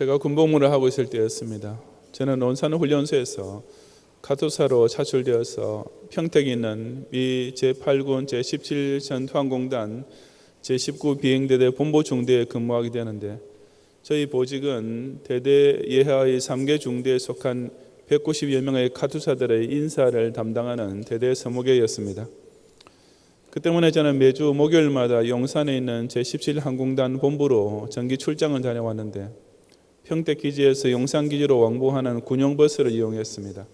제가 군복무를 하고 있을 때였습니다. 저는 논산훈련소에서 카투사로 차출되어서 평택에 있는 미 제8군 제17 전투항공단 제19 비행대대 본부 중대에 근무하게 되는데, 저희 보직은 대대 예하의 3개 중대에 속한 190여 명의 카투사들의 인사를 담당하는 대대 서무계였습니다. 그 때문에 저는 매주 목요일마다 용산에 있는 제17 항공단 본부로 정기 출장을 다녀왔는데, 평택 기지에서 용산 기지로 왕복하는 군용버스를 이용했습니다.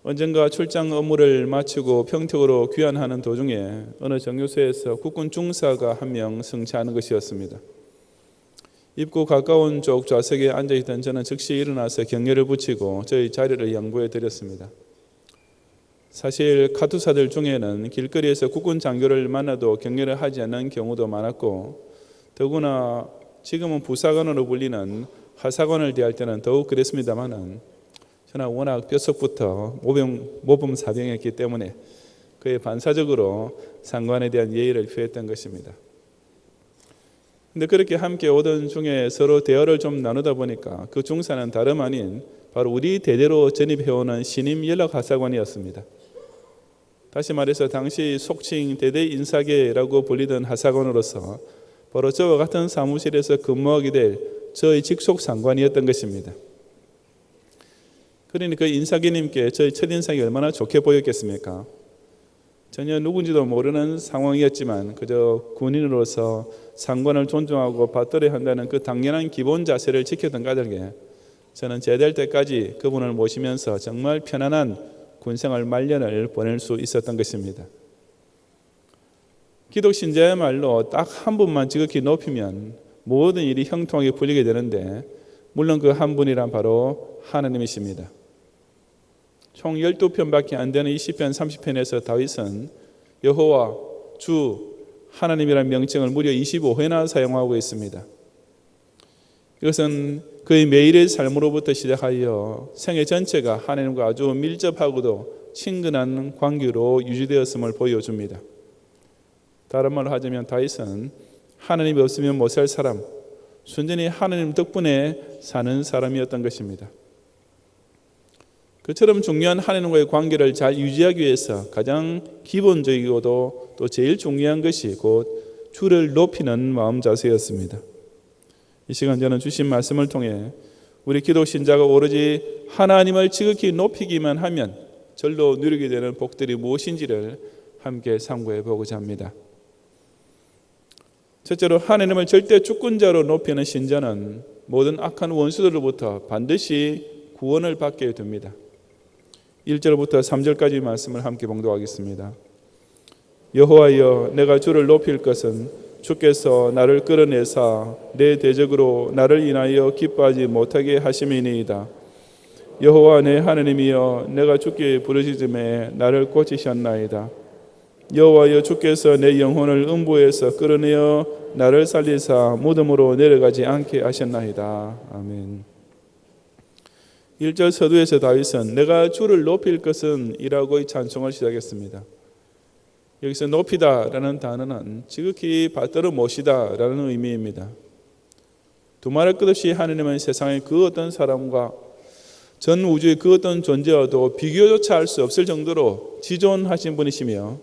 언젠가 출장 업무를 마치고 평택으로 귀환하는 도중에 어느 정류소에서 국군 중사가 한 명 승차하는 것이었습니다. 입구 가까운 쪽 좌석에 앉아있던 저는 즉시 일어나서 경례를 붙이고 저희 자리를 양보해 드렸습니다. 사실 카투사들 중에는 길거리에서 국군 장교를 만나도 경례를 하지 않는 경우도 많았고, 더구나 지금은 부사관으로 불리는 하사관을 대할 때는 더욱 그랬습니다마는, 저는 워낙 뼛속부터 모범사병이었기 때문에 그의 반사적으로 상관에 대한 예의를 표했던 것입니다. 그런데 그렇게 함께 오던 중에 서로 대화를 좀 나누다 보니까 그 중사는 다름 아닌 바로 우리 대대로 전입해오는 신임 연락하사관이었습니다. 다시 말해서 당시 속칭 대대 인사계라고 불리던 하사관으로서 바로 저와 같은 사무실에서 근무하게 될 저의 직속 상관이었던 것입니다. 그러니 그 인사계님께 저의 첫인상이 얼마나 좋게 보였겠습니까? 전혀 누군지도 모르는 상황이었지만 그저 군인으로서 상관을 존중하고 받들어야 한다는 그 당연한 기본 자세를 지켰던 까닭에 저는 제대할 때까지 그분을 모시면서 정말 편안한 군생활 말년을 보낼 수 있었던 것입니다. 기독 신자야말로 딱 한 분만 지극히 높이면 모든 일이 형통하게 풀리게 되는데, 물론 그 한 분이란 바로 하나님이십니다. 총 12편밖에 안 되는 이 시편 30편에서 다윗은 여호와, 주, 하나님이라는 명칭을 무려 25회나 사용하고 있습니다. 이것은 그의 매일의 삶으로부터 시작하여 생애 전체가 하나님과 아주 밀접하고도 친근한 관계로 유지되었음을 보여줍니다. 다른 말로 하자면 다윗은 하나님이 없으면 못 살 사람, 순전히 하나님 덕분에 사는 사람이었던 것입니다. 그처럼 중요한 하나님과의 관계를 잘 유지하기 위해서 가장 기본적이고도 또 제일 중요한 것이 곧 주를 높이는 마음 자세였습니다. 이 시간 저는 주신 말씀을 통해 우리 기독 신자가 오로지 하나님을 지극히 높이기만 하면 절로 누리게 되는 복들이 무엇인지를 함께 상고해 보고자 합니다. 첫째로, 하나님을 절대 주권자로 높이는 신자는 모든 악한 원수들로부터 반드시 구원을 받게 됩니다. 1절부터 3절까지 말씀을 함께 봉독하겠습니다. 여호와여, 내가 주를 높일 것은 주께서 나를 끌어내사 내 대적으로 나를 인하여 기뻐하지 못하게 하심이니이다. 여호와 내 하나님이여, 내가 주께 부르짖음에 나를 고치셨나이다. 여호와여, 주께서 내 영혼을 음부에서 끌어내어 나를 살리사 무덤으로 내려가지 않게 하셨나이다. 아멘. 1절 서두에서 다윗은 내가 주를 높일 것은 이라고 찬송을 시작했습니다. 여기서 높이다라는 단어는 지극히 받들어 모시다라는 의미입니다. 두말할 것 없이 하나님은 세상의 그 어떤 사람과 전 우주의 그 어떤 존재와도 비교조차 할 수 없을 정도로 지존하신 분이시며,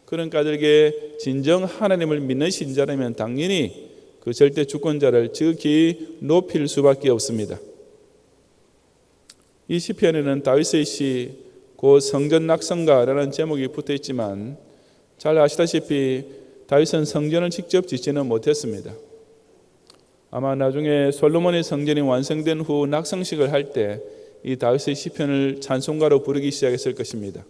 그런 까닭에 진정 하나님을 믿는 신자라면 당연히 그 절대 주권자를 지극히 높일 수밖에 없습니다. 이 시편에는 다윗의 시 곧 성전 낙성가라는 제목이 붙어 있지만, 잘 아시다시피 다윗은 성전을 직접 짓지는 못했습니다. 아마 나중에 솔로몬의 성전이 완성된 후 낙성식을 할 때 이 다윗의 시편을 찬송가로 부르기 시작했을 것입니다.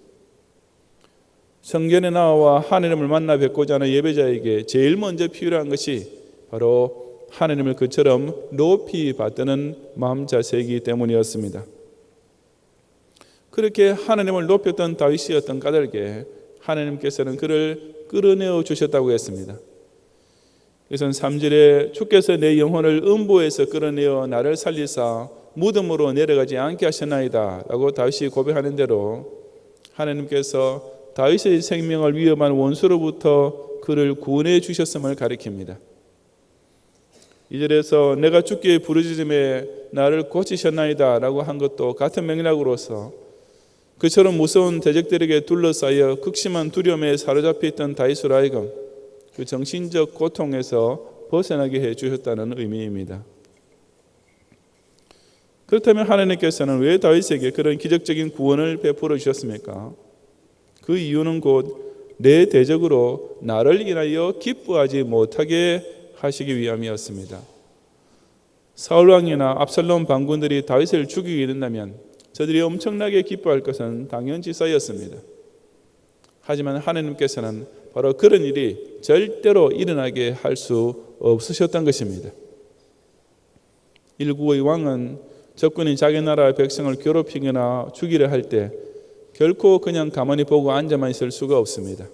성전에 나와 하나님을 만나 뵙고자 하는 예배자에게 제일 먼저 필요한 것이 바로 하나님을 그처럼 높이 받드는 마음 자세이기 때문이었습니다. 그렇게 하나님을 높였던 다윗이었던 까닭에 하나님께서는 그를 끌어내어 주셨다고 했습니다. 그래서 3절에 주께서 내 영혼을 음부에서 끌어내어 나를 살리사 무덤으로 내려가지 않게 하셨나이다 라고 다윗이 고백하는 대로 하나님께서 다윗의 생명을 위협한 원수로부터 그를 구원해 주셨음을 가리킵니다. 2절에서 내가 주께 부르짖음에 나를 고치셨나이다 라고 한 것도 같은 맥락으로서 그처럼 무서운 대적들에게 둘러싸여 극심한 두려움에 사로잡혀 있던 다윗으로 하여금 그 정신적 고통에서 벗어나게 해 주셨다는 의미입니다. 그렇다면 하나님께서는 왜 다윗에게 그런 기적적인 구원을 베풀어 주셨습니까? 그 이유는 곧 내 대적으로 나를 인하여 기뻐하지 못하게 하시기 위함이었습니다. 사울 왕이나 압살롬 반군들이 다윗을 죽이게 된다면 저들이 엄청나게 기뻐할 것은 당연지사였습니다. 하지만 하나님께서는 바로 그런 일이 절대로 일어나게 할 수 없으셨던 것입니다. 일국의 왕은 적군이 자기 나라 백성을 괴롭히거나 죽이려 할 때 결코 그냥 가만히 보고 앉아만 있을 수가 없습니다.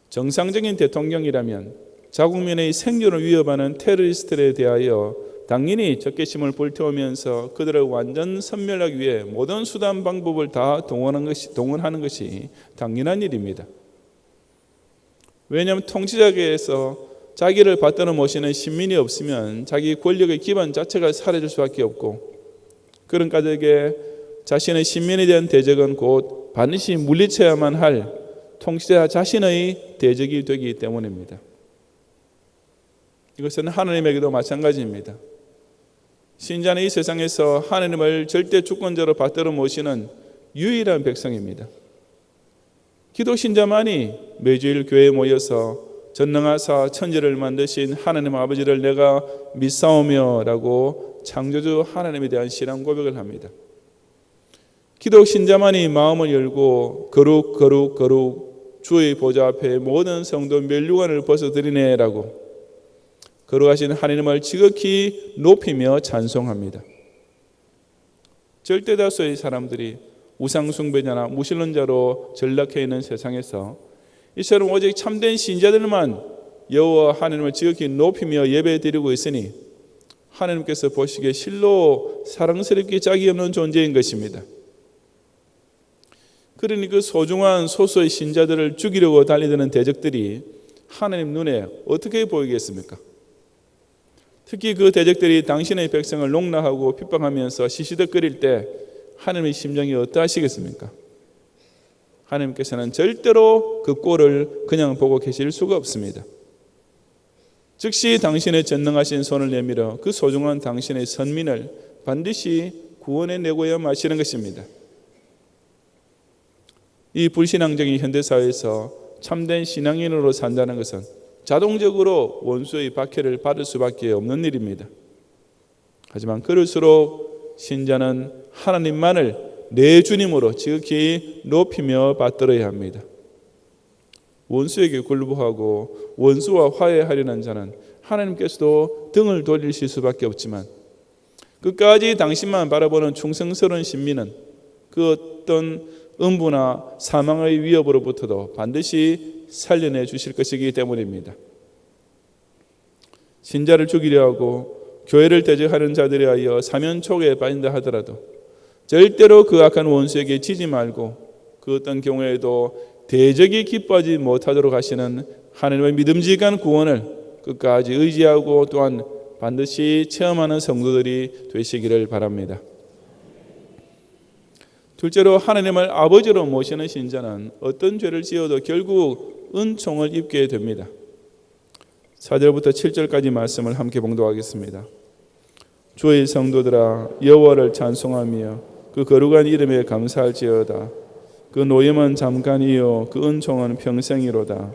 정상적인 대통령이라면 자국민의 생존을 위협하는 테러리스트에 대하여 당연히 적개심을 불태우면서 그들을 완전 섬멸하기 위해 모든 수단 방법을 다 동원하는 것이 당연한 일입니다. 왜냐하면 통치자계에서 자기를 받들어 모시는 신민이 없으면 자기 권력의 기반 자체가 사라질 수밖에 없고, 그런 가족에 자신의 신민에 대한 대적은 곧 반드시 물리쳐야만 할 통치자 자신의 대적이 되기 때문입니다. 이것은 하나님에게도 마찬가지입니다. 신자는 이 세상에서 하나님을 절대 주권자로 받들어 모시는 유일한 백성입니다. 기독 신자만이 매주일 교회에 모여서 전능하사 천지를 만드신 하나님 아버지를 내가 믿사오며 라고 창조주 하나님에 대한 신앙 고백을 합니다. 기독 신자만이 마음을 열고 거룩 주의 보좌 앞에 모든 성도 면류관을 벗어드리네 라고 거룩하신 하나님을 지극히 높이며 찬송합니다. 절대다수의 사람들이 우상숭배자나 무신론자로 전락해 있는 세상에서 이처럼 오직 참된 신자들만 여호와 하나님을 지극히 높이며 예배드리고 있으니 하나님께서 보시기에 실로 사랑스럽게 짝이 없는 존재인 것입니다. 그러니 그 소중한 소수의 신자들을 죽이려고 달리드는 대적들이 하나님 눈에 어떻게 보이겠습니까? 특히 그 대적들이 당신의 백성을 농락하고 핍박하면서 시시덕거릴 때 하나님의 심정이 어떠하시겠습니까? 하나님께서는 절대로 그 꼴을 그냥 보고 계실 수가 없습니다. 즉시 당신의 전능하신 손을 내밀어 그 소중한 당신의 선민을 반드시 구원해내고야 마시는 것입니다. 이 불신앙적인 현대사회에서 참된 신앙인으로 산다는 것은 자동적으로 원수의 박해를 받을 수밖에 없는 일입니다. 하지만 그럴수록 신자는 하나님만을 내 주님으로 지극히 높이며 받들어야 합니다. 원수에게 굴복하고 원수와 화해하려는 자는 하나님께서도 등을 돌리실 수밖에 없지만 끝까지 당신만 바라보는 충성스러운 신민은 그 어떤 음부나 사망의 위협으로부터도 반드시 살려내 주실 것이기 때문입니다. 신자를 죽이려 하고 교회를 대적하는 자들에 하여 사면초계에 빠진다 하더라도 절대로 그 악한 원수에게 지지 말고 그 어떤 경우에도 대적이 기뻐하지 못하도록 하시는 하나님의 믿음직한 구원을 끝까지 의지하고 또한 반드시 체험하는 성도들이 되시기를 바랍니다. 둘째로 하나님을 아버지로 모시는 신자는 어떤 죄를 지어도 결국 은총을 입게 됩니다. 4절부터 7절까지 말씀을 함께 봉독하겠습니다. 주의 성도들아 여호와를 찬송하며 그 거룩한 이름에 감사할지어다. 그 노임은 잠깐이요 그 은총은 평생이로다.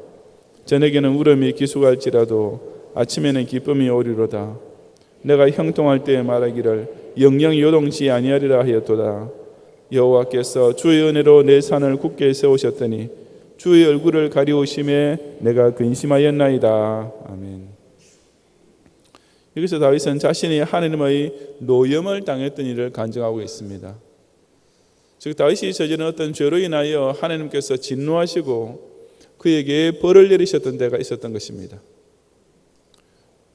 저녁에는 울음이 기숙할지라도 아침에는 기쁨이 오리로다. 내가 형통할 때에 말하기를 영영 요동치 아니하리라 하였도다. 여호와께서 주의 은혜로 내 산을 굳게 세우셨더니 주의 얼굴을 가리우심에 내가 근심하였나이다. 아멘. 여기서 다윗은 자신이 하나님의 노염을 당했던 일을 간증하고 있습니다. 즉 다윗이 저지른 어떤 죄로 인하여 하나님께서 진노하시고 그에게 벌을 내리셨던 때가 있었던 것입니다.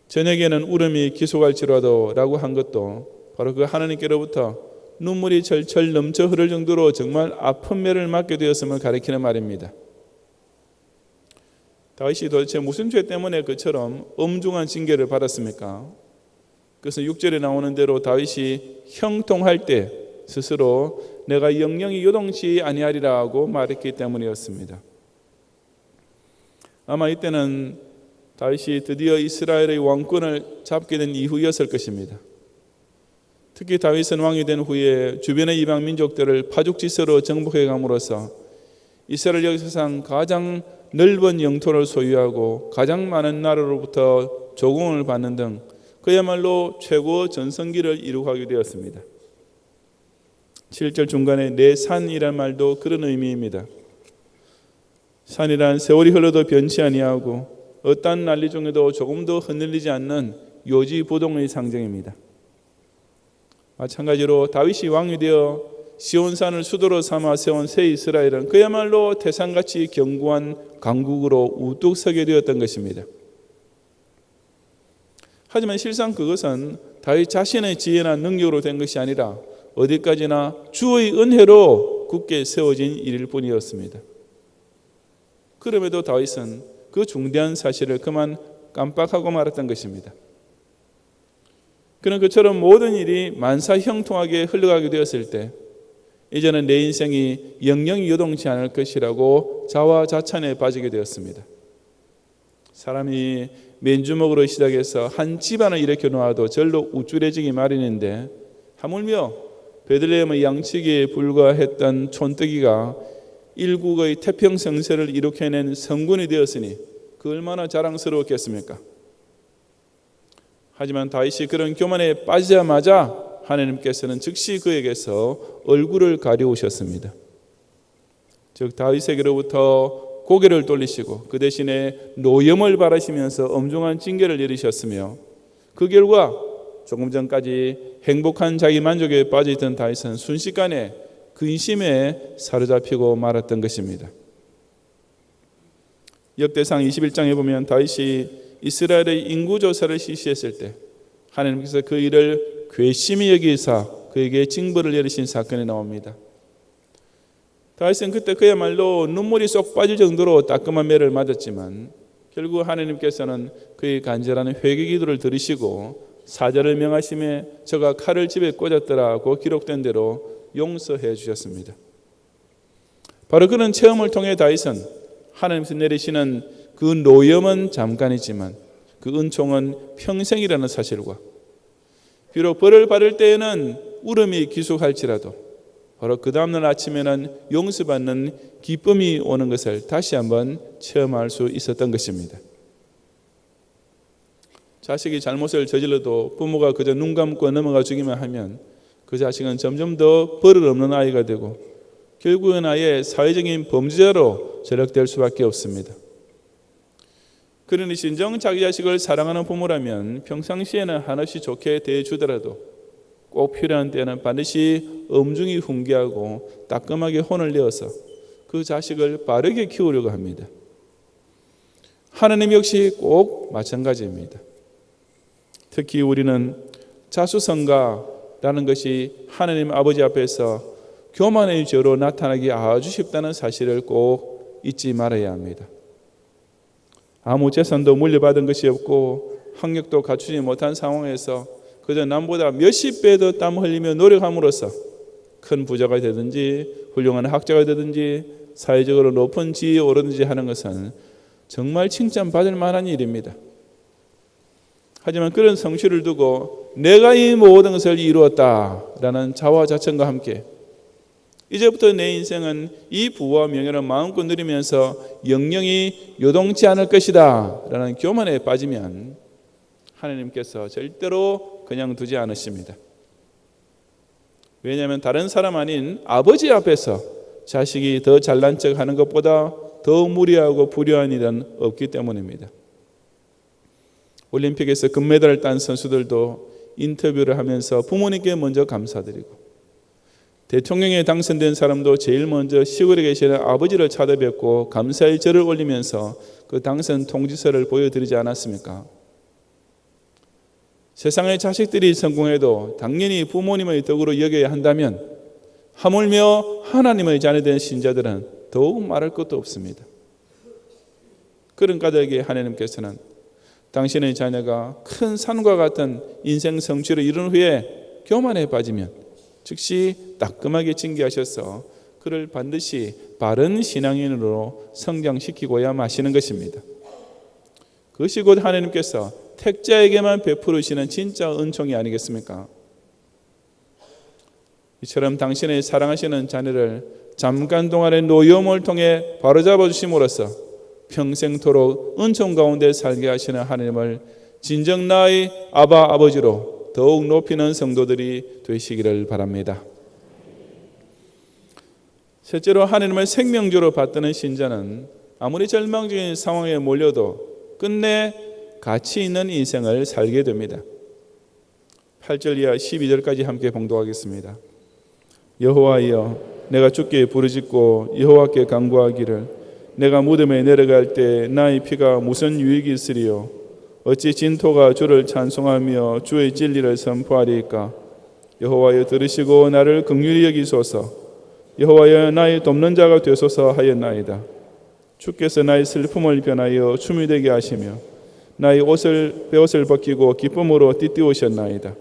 저녁에는 울음이 기속할지라도 라고 한 것도 바로 그 하나님께로부터 눈물이 철철 넘쳐 흐를 정도로 정말 아픈 매를 맞게 되었음을 가리키는 말입니다. 다윗이 도대체 무슨 죄 때문에 그처럼 엄중한 징계를 받았습니까? 그래서 6절에 나오는 대로 다윗이 형통할 때 스스로 내가 영영이 요동치 아니하리라 하고 말했기 때문이었습니다. 아마 이때는 다윗이 드디어 이스라엘의 왕권을 잡게 된 이후였을 것입니다. 특히 다윗은 왕이 된 후에 주변의 이방 민족들을 파죽지세로 정복해 감으로써 이스라엘 역사상 가장 넓은 영토를 소유하고 가장 많은 나라로부터 조공을 받는 등 그야말로 최고 전성기를 이루게 되었습니다. 7절 중간에 내 산이란 말도 그런 의미입니다. 산이란 세월이 흘러도 변치 아니하고 어떠한 난리 중에도 조금도 흔들리지 않는 요지부동의 상징입니다. 마찬가지로 다윗이 왕이 되어 시온산을 수도로 삼아 세운 새 이스라엘은 그야말로 태산같이 견고한 강국으로 우뚝 서게 되었던 것입니다. 하지만 실상 그것은 다윗 자신의 지혜나 능력으로 된 것이 아니라 어디까지나 주의 은혜로 굳게 세워진 일일 뿐이었습니다. 그럼에도 다윗은 그 중대한 사실을 그만 깜빡하고 말았던 것입니다. 그는 그처럼 모든 일이 만사형통하게 흘러가게 되었을 때 이제는 내 인생이 영영이 요동치 않을 것이라고 자화자찬에 빠지게 되었습니다. 사람이 맨주먹으로 시작해서 한 집안을 일으켜 놓아도 절로 우쭐해지기 마련인데 하물며 베들레헴의 양치기에 불과했던 촌뜨기가 일국의 태평성세를 일으켜낸 성군이 되었으니 그 얼마나 자랑스러웠겠습니까? 하지만 다윗이 그런 교만에 빠지자마자 하나님께서는 즉시 그에게서 얼굴을 가리우셨습니다. 즉 다윗에게로부터 고개를 돌리시고 그 대신에 노염을 바라시면서 엄중한 징계를 내리셨으며 그 결과 조금 전까지 행복한 자기 만족에 빠져있던 다윗은 순식간에 근심에 사로잡히고 말았던 것입니다. 역대상 21장에 보면 다윗이 이스라엘의 인구조사를 실시했을 때 하나님께서 그 일을 괘씸히 여기사 그에게 징벌을 내리신 사건이 나옵니다. 다윗은 그때 그야말로 눈물이 쏙 빠질 정도로 따끔한 매를 맞았지만 결국 하나님께서는 그의 간절한 회개 기도를 들으시고 사자를 명하심에 저가 칼을 집에 꽂았더라고 기록된 대로 용서해 주셨습니다. 바로 그런 체험을 통해 다윗은 하나님께서 내리시는 그 노염은 잠깐이지만 그 은총은 평생이라는 사실과 비록 벌을 받을 때에는 울음이 기속할지라도 바로 그 다음날 아침에는 용서받는 기쁨이 오는 것을 다시 한번 체험할 수 있었던 것입니다. 자식이 잘못을 저질러도 부모가 그저 눈 감고 넘어가 주기만 하면 그 자식은 점점 더 버릇 없는 아이가 되고 결국은 아예 사회적인 범죄자로 전락될 수밖에 없습니다. 그러니 진정 자기 자식을 사랑하는 부모라면 평상시에는 한없이 좋게 대해주더라도 꼭 필요한 때는 반드시 엄중히 훈계하고 따끔하게 혼을 내어서 그 자식을 바르게 키우려고 합니다. 하나님 역시 꼭 마찬가지입니다. 특히 우리는 자수성가라는 것이 하나님 아버지 앞에서 교만의 죄로 나타나기 아주 쉽다는 사실을 꼭 잊지 말아야 합니다. 아무 재산도 물려받은 것이 없고 학력도 갖추지 못한 상황에서 그저 남보다 몇십 배 더 땀 흘리며 노력함으로써 큰 부자가 되든지 훌륭한 학자가 되든지 사회적으로 높은 지위에 오르든지 하는 것은 정말 칭찬받을 만한 일입니다. 하지만 그런 성취를 두고 내가 이 모든 것을 이루었다라는 자화자찬과 함께 이제부터 내 인생은 이 부와 명예를 마음껏 누리면서 영영이 요동치 않을 것이다 라는 교만에 빠지면 하나님께서 절대로 그냥 두지 않으십니다. 왜냐하면 다른 사람 아닌 아버지 앞에서 자식이 더 잘난 척하는 것보다 더 무리하고 불효한 일은 없기 때문입니다. 올림픽에서 금메달을 딴 선수들도 인터뷰를 하면서 부모님께 먼저 감사드리고 대통령에 당선된 사람도 제일 먼저 시골에 계시는 아버지를 찾아뵙고 감사의 절을 올리면서 그 당선 통지서를 보여드리지 않았습니까? 세상의 자식들이 성공해도 당연히 부모님의 덕으로 여겨야 한다면 하물며 하나님의 자녀된 신자들은 더욱 말할 것도 없습니다. 그런 가족에게 하나님께서는 당신의 자녀가 큰 산과 같은 인생 성취를 이룬 후에 교만에 빠지면 즉시 따끔하게 징계하셔서 그를 반드시 바른 신앙인으로 성장시키고야 마시는 것입니다. 그것이 곧 하나님께서 택자에게만 베푸시는 진짜 은총이 아니겠습니까? 이처럼 당신의 사랑하시는 자녀를 잠깐 동안의 노여움을 통해 바로잡아 주심으로써 평생토록 은총 가운데 살게 하시는 하나님을 진정 나의 아바 아버지로 더욱 높이는 성도들이 되시기를 바랍니다. 실제로 하나님을 생명주로 받드는 신자는 아무리 절망적인 상황에 몰려도 끝내 가치 있는 인생을 살게 됩니다. 8절 이하 12절까지 함께 봉독하겠습니다. 여호와여, 내가 주께 부르짖고 여호와께 간구하기를 내가 무덤에 내려갈 때 나의 피가 무슨 유익이 있으리요? 어찌 진토가 주를 찬송하며 주의 진리를 선포하리이까? 여호와여, 들으시고 나를 긍휼히 여기소서. 여호와여, 나의 돕는 자가 되소서 하였나이다. 주께서 나의 슬픔을 변하여 춤이 되게 하시며 나의 베옷을 벗기고 기쁨으로 띠띠우셨나이다.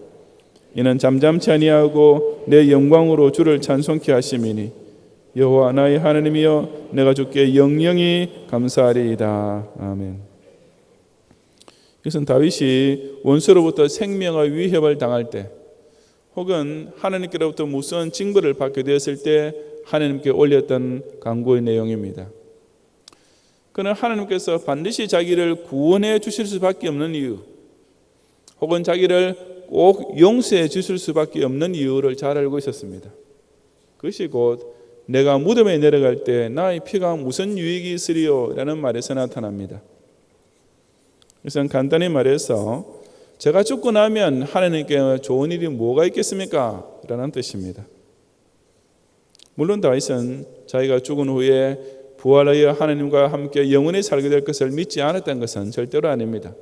이는 잠잠치 아니하고 내 영광으로 주를 찬송케 하심이니 여호와 나의 하나님이여, 내가 주께 영영이 감사하리이다. 아멘. 이것은 다윗이 원수로부터 생명과 위협을 당할 때 혹은 하나님께로부터 무서운 징벌을 받게 되었을 때 하나님께 올렸던 간구의 내용입니다. 그는 하나님께서 반드시 자기를 구원해 주실 수밖에 없는 이유, 혹은 자기를 꼭 용서해 주실 수밖에 없는 이유를 잘 알고 있었습니다. 그것이 곧 내가 무덤에 내려갈 때 나의 피가 무슨 유익이 있으리요? 라는 말에서 나타납니다. 그래서 간단히 말해서 제가 죽고 나면 하나님께 좋은 일이 뭐가 있겠습니까? 라는 뜻입니다. 물론 다윗은 자기가 죽은 후에 부활하여 하나님과 함께 영원히 살게 될 것을 믿지 않았던 것은 절대로 아닙니다.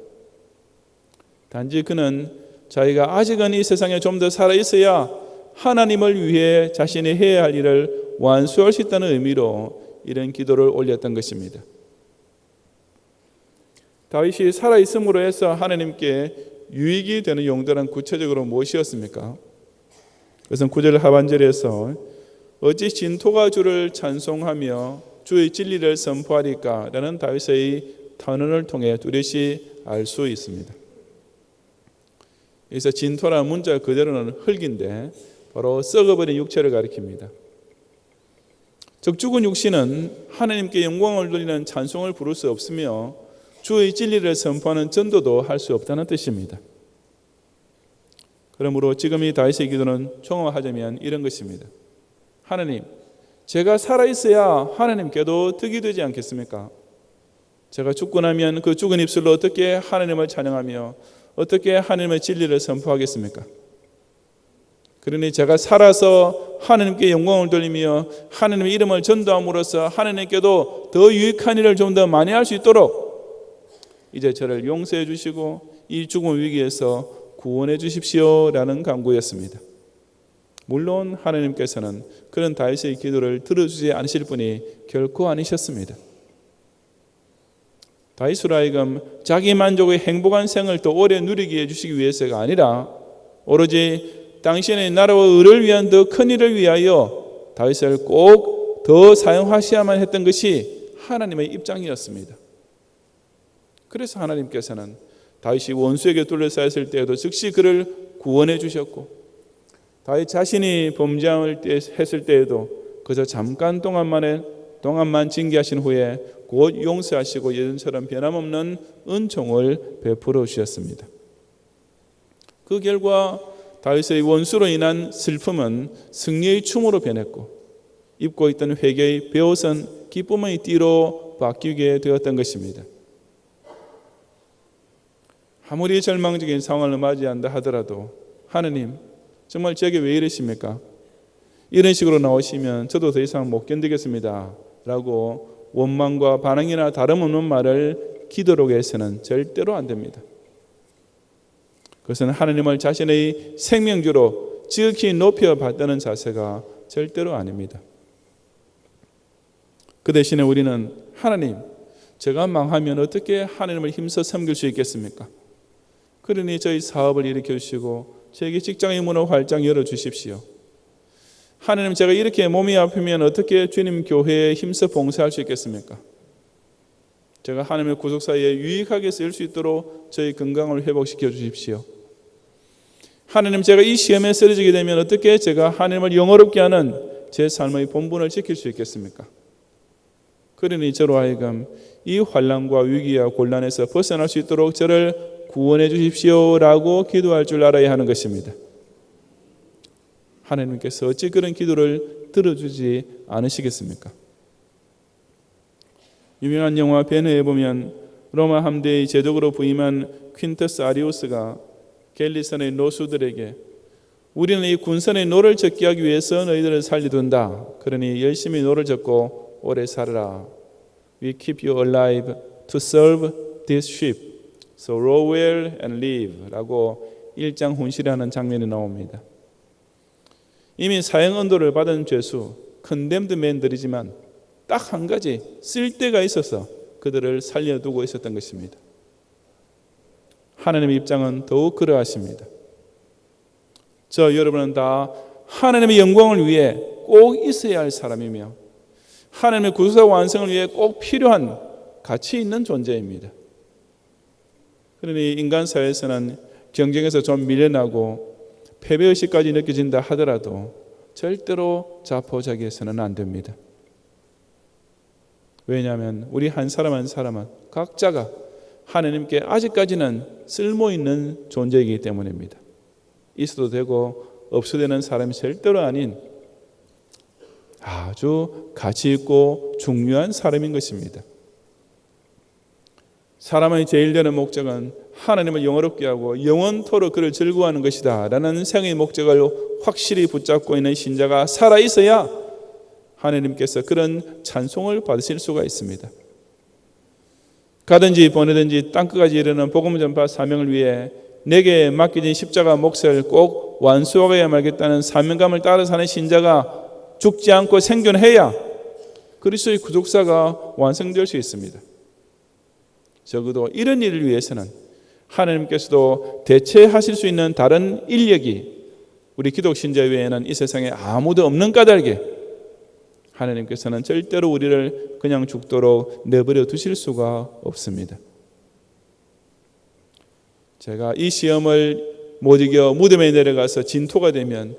단지 그는 자기가 아직은 이 세상에 좀 더 살아있어야 하나님을 위해 자신이 해야 할 일을 완수할 수 있다는 의미로 이런 기도를 올렸던 것입니다. 다윗이 살아있음으로 해서 하나님께 유익이 되는 용도는 구체적으로 무엇이었습니까? 그것은 9절 하반절에서 어찌 진토가 주를 찬송하며 주의 진리를 선포하리까? 라는 다윗의 탄원을 통해 뚜렷이 알 수 있습니다. 여기서 진토라는 문자 그대로는 흙인데 바로 썩어버린 육체를 가리킵니다. 즉 죽은 육신은 하나님께 영광을 돌리는 찬송을 부를 수 없으며 주의 진리를 선포하는 전도도 할 수 없다는 뜻입니다. 그러므로 지금 이 다윗의 기도는 총화하자면 이런 것입니다. 하나님, 제가 살아있어야 하나님께도 득이 되지 않겠습니까? 제가 죽고 나면 그 죽은 입술로 어떻게 하나님을 찬양하며 어떻게 하나님의 진리를 선포하겠습니까? 그러니 제가 살아서 하나님께 영광을 돌리며 하나님의 이름을 전도함으로써 하나님께도 더 유익한 일을 좀 더 많이 할 수 있도록 이제 저를 용서해 주시고 이 죽음 위기에서 구원해 주십시오라는 간구였습니다. 물론 하나님께서는 그런 다윗의 기도를 들어주지 않으실 분이 결코 아니셨습니다. 다윗으로 하여금 자기 만족의 행복한 생을 더 오래 누리게 해주시기 위해서가 아니라 오로지 당신의 나라와 의를 위한 더 큰 일을 위하여 다윗을 꼭 더 사용하셔야만 했던 것이 하나님의 입장이었습니다. 그래서 하나님께서는 다윗이 원수에게 둘러싸였을 때에도 즉시 그를 구원해 주셨고 다윗 자신이 범죄함을 했을 때에도 그저 잠깐 동안만 징계하신 후에 곧 용서하시고 예전처럼 변함없는 은총을 베풀어 주셨습니다. 그 결과 다윗의 원수로 인한 슬픔은 승리의 춤으로 변했고 입고 있던 회개의 베옷은 기쁨의 띠로 바뀌게 되었던 것입니다. 아무리 절망적인 상황을 맞이한다 하더라도 하나님 정말 제게 왜 이러십니까? 이런 식으로 나오시면 저도 더 이상 못 견디겠습니다 라고 원망과 반항이나 다름없는 말을 기도록에 해서는 절대로 안 됩니다. 그것은 하나님을 자신의 생명주로 지극히 높여 받드는 자세가 절대로 아닙니다. 그 대신에 우리는 하나님, 제가 망하면 어떻게 하나님을 힘써 섬길 수 있겠습니까? 그러니 저희 사업을 일으켜 주시고 저에게 직장의 문을 활짝 열어주십시오. 하나님, 제가 이렇게 몸이 아프면 어떻게 주님 교회에 힘써 봉사할 수 있겠습니까? 제가 하나님의 구속사에 유익하게 쓰일 수 있도록 저희 건강을 회복시켜 주십시오. 하나님, 제가 이 시험에 쓰러지게 되면 어떻게 제가 하나님을 영어롭게 하는 제 삶의 본분을 지킬 수 있겠습니까? 그러니 저로 하여금 이 환난과 위기와 곤란에서 벗어날 수 있도록 저를 구원해 주십시오라고 기도할 줄 알아야 하는 것입니다. 하나님께서 어찌 그런 기도를 들어주지 않으시겠습니까? 유명한 영화 베네에 보면 로마 함대의 제독으로 부임한 퀸터스 아리우스가 갤리선의 노수들에게 우리는 이 군선의 노를 적게 하기 위해서 너희들을 살려둔다. 그러니 열심히 노를 적고 오래 살아라. We keep you alive to serve this ship. So row well and live 라고 일장 훈시라는 장면이 나옵니다. 이미 사형 언도를 받은 죄수 condemned men들이지만 딱 한 가지 쓸데가 있어서 그들을 살려두고 있었던 것입니다. 하나님의 입장은 더욱 그러하십니다. 저 여러분은 다 하나님의 영광을 위해 꼭 있어야 할 사람이며 하나님의 구속사 완성을 위해 꼭 필요한 가치 있는 존재입니다. 그러니 인간 사회에서는 경쟁에서 좀 밀려나고 패배의식까지 느껴진다 하더라도 절대로 자포자기해서는 안 됩니다. 왜냐하면 우리 한 사람 한 사람은 각자가 하나님께 아직까지는 쓸모있는 존재이기 때문입니다. 있어도 되고 없어도 되는 사람이 절대로 아닌 아주 가치 있고 중요한 사람인 것입니다. 사람의 제일 되는 목적은 하나님을 영화롭게 하고 영원토록 그를 즐거워하는 것이다 라는 생의 목적을 확실히 붙잡고 있는 신자가 살아있어야 하나님께서 그런 찬송을 받으실 수가 있습니다. 가든지 보내든지 땅끝까지 이르는 복음 전파 사명을 위해 내게 맡겨진 십자가 몫을 꼭 완수하여야 말겠다는 사명감을 따라 사는 신자가 죽지 않고 생존해야 그리스도의 구속사가 완성될 수 있습니다. 적어도 이런 일을 위해서는 하나님께서도 대체하실 수 있는 다른 인력이 우리 기독 신자 외에는 이 세상에 아무도 없는 까닭에 하나님께서는 절대로 우리를 그냥 죽도록 내버려 두실 수가 없습니다. 제가 이 시험을 못 이겨 무덤에 내려가서 진토가 되면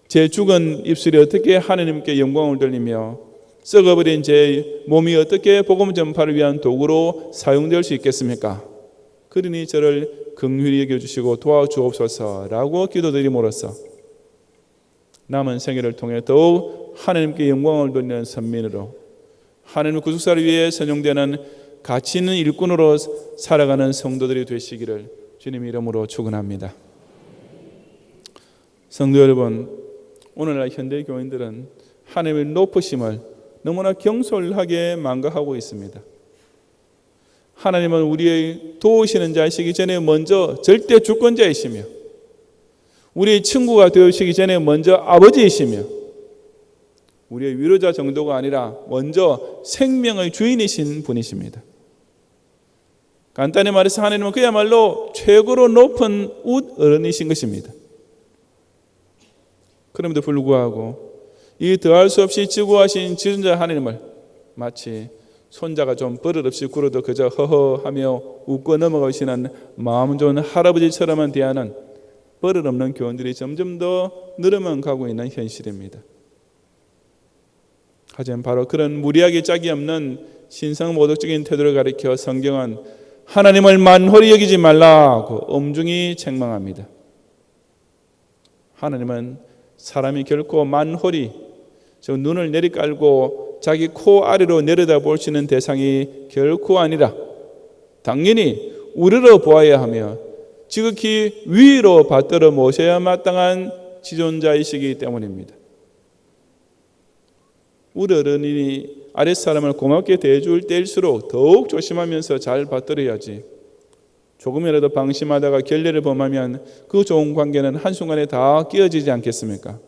제 죽은 입술이 어떻게 하나님께 영광을 돌리며 썩어버린 제 몸이 어떻게 복음 전파를 위한 도구로 사용될 수 있겠습니까? 그러니 저를 긍휼히 여겨주시고 도와주옵소서라고 기도드림으로써 남은 생애를 통해 더욱 하나님께 영광을 돌리는 선민으로 하나님의 구속사를 위해 선용되는 가치 있는 일꾼으로 살아가는 성도들이 되시기를 주님 이름으로 축원합니다. 성도 여러분, 오늘날 현대 교인들은 하나님의 높으심을 너무나 경솔하게 망각하고 있습니다. 하나님은 우리의 도우시는 자이시기 전에 먼저 절대 주권자이시며 우리의 친구가 되시기 전에 먼저 아버지이시며 우리의 위로자 정도가 아니라 먼저 생명의 주인이신 분이십니다. 간단히 말해서 하나님은 그야말로 최고로 높은 웃 어른이신 것입니다. 그럼에도 불구하고 이 더할 수 없이 지구하신 지존자 하나님을 마치 손자가 좀 버릇없이 굴어도 그저 허허하며 웃고 넘어가시는 마음 좋은 할아버지처럼만 대하는 버릇없는 교원들이 점점 더 늘어만 가고 있는 현실입니다. 하지만 바로 그런 무리하게 짝이 없는 신성모독적인 태도를 가리켜 성경은 하나님을 만홀히 여기지 말라고 엄중히 책망합니다. 하나님은 사람이 결코 만홀히 저 눈을 내리깔고 자기 코 아래로 내려다볼 수 있는 대상이 결코 아니라 당연히 우러러 보아야 하며 지극히 위로 받들어 모셔야 마땅한 지존자이시기 때문입니다. 우리 어른이 아랫사람을 고맙게 대해줄 때일수록 더욱 조심하면서 잘 받들어야지 조금이라도 방심하다가 결례를 범하면 그 좋은 관계는 한순간에 다 깨어지지 않겠습니까?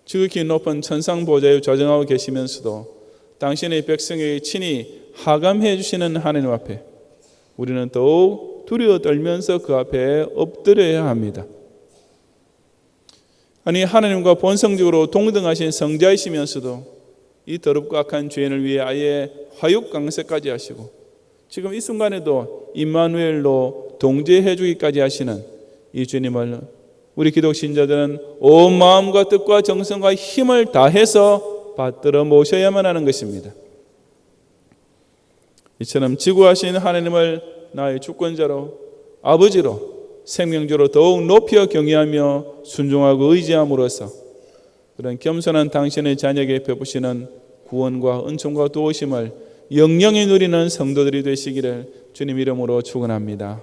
지극히 높은 천상 보좌에 좌정하고 계시면서도 당신의 백성에게 친히 하감해 주시는 하나님 앞에 우리는 더욱 두려워 떨면서 그 앞에 엎드려야 합니다. 아니, 하나님과 본성적으로 동등하신 성자이시면서도 이 더럽고 악한 죄인을 위해 아예 화육강세까지 하시고 지금 이 순간에도 임마누엘로 동제해 주기까지 하시는 이 주님을 우리 기독 신자들은 온 마음과 뜻과 정성과 힘을 다해서 받들어 모셔야만 하는 것입니다. 이처럼 지구하신 하나님을 나의 주권자로, 아버지로, 생명주로 더욱 높여 경외하며 순종하고 의지함으로써 그런 겸손한 당신의 자녀에게 베푸시는 구원과 은총과 도우심을 영영히 누리는 성도들이 되시기를 주님 이름으로 축원합니다.